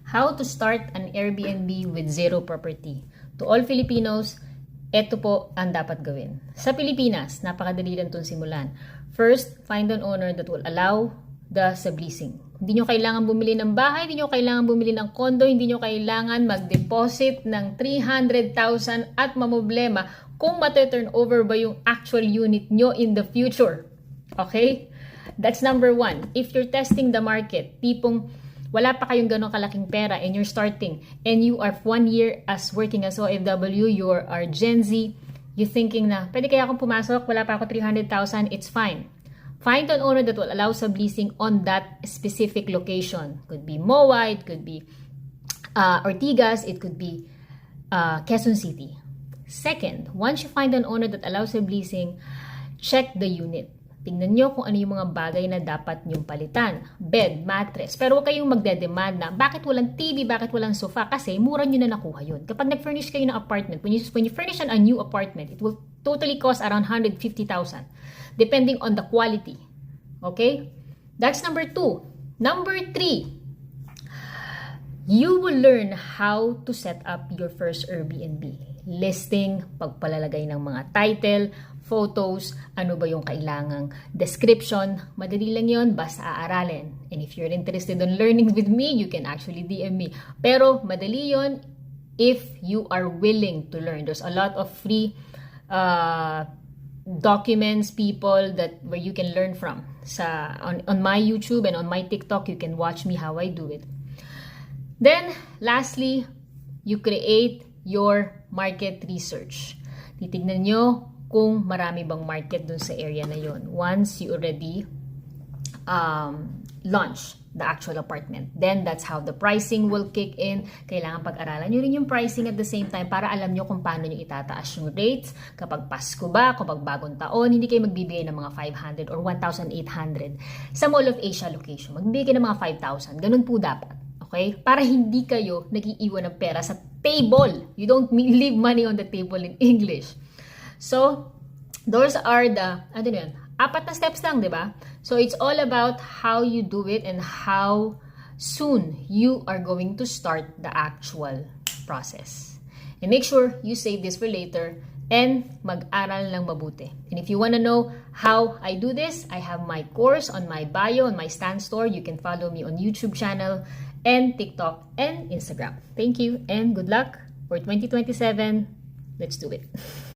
How to start an Airbnb with zero property. To all Filipinos, ito po ang dapat gawin. Sa Pilipinas, napakadali lang itong simulan. First, find an owner that will allow the subleasing. Hindi nyo kailangan bumili ng bahay, hindi nyo kailangan bumili ng condo, hindi nyo kailangan mag-deposit ng 300,000 at mamblema kung mata-turn over ba yung actual unit nyo in the future. Okay? That's number one. If you're testing the market, tipong wala pa kayong ganong kalaking pera and you're starting and you are 1 year as working as OFW, you are Gen Z, you thinking na, pwede kaya akong pumasok, wala pa ako 300,000, it's fine. Find an owner that will allow subleasing on that specific location. Could be MOA, it could be Ortigas, it could be Quezon City. Second, once you find an owner that allows subleasing, check the unit. Tingnan nyo kung ano yung mga bagay na dapat nyong palitan. Bed, mattress. Pero huwag kayong magdedemand na bakit walang TV, bakit walang sofa, kasi mura nyo na nakuha yun. Kapag nag-furnish kayo ng apartment, when you furnish a new apartment, it will totally cost around 150,000 depending on the quality. Okay? That's number 2. Number 3, you will learn how to set up your first Airbnb. Listing, pagpalalagay ng mga title, photos, ano ba yung kailangang description. Madali lang yon, basta aaralin. And if you're interested in learning with me, you can actually DM me. Pero madali yon if you are willing to learn. There's a lot of free documents, people that where you can learn from. On my YouTube and on my TikTok, you can watch me how I do it. Then, lastly, you create your market research. Titignan nyo kung marami bang market dun sa area na yon. Once you already launch the actual apartment, then that's how the pricing will kick in. Kailangan pag-aralan nyo rin yung pricing at the same time para alam nyo kung paano nyo itataas yung rates. Kapag Pasko ba, kapag bagong taon, hindi kayo magbibigay ng mga 500 or 1,800 sa Mall of Asia location. Magbibigay ng mga 5,000. Ganun po dapat. Okay? Para hindi kayo nag-iiwan ng pera sa table. You don't leave money on the table in English. So, those are the, ano yun, 4 na steps lang, di ba? So, it's all about how you do it and how soon you are going to start the actual process. And make sure you save this for later and mag-aral lang mabuti. And if you want to know how I do this, I have my course on my bio, on my Stan Store. You can follow me on YouTube channel and TikTok and Instagram. Thank you and good luck for 2027. Let's do it.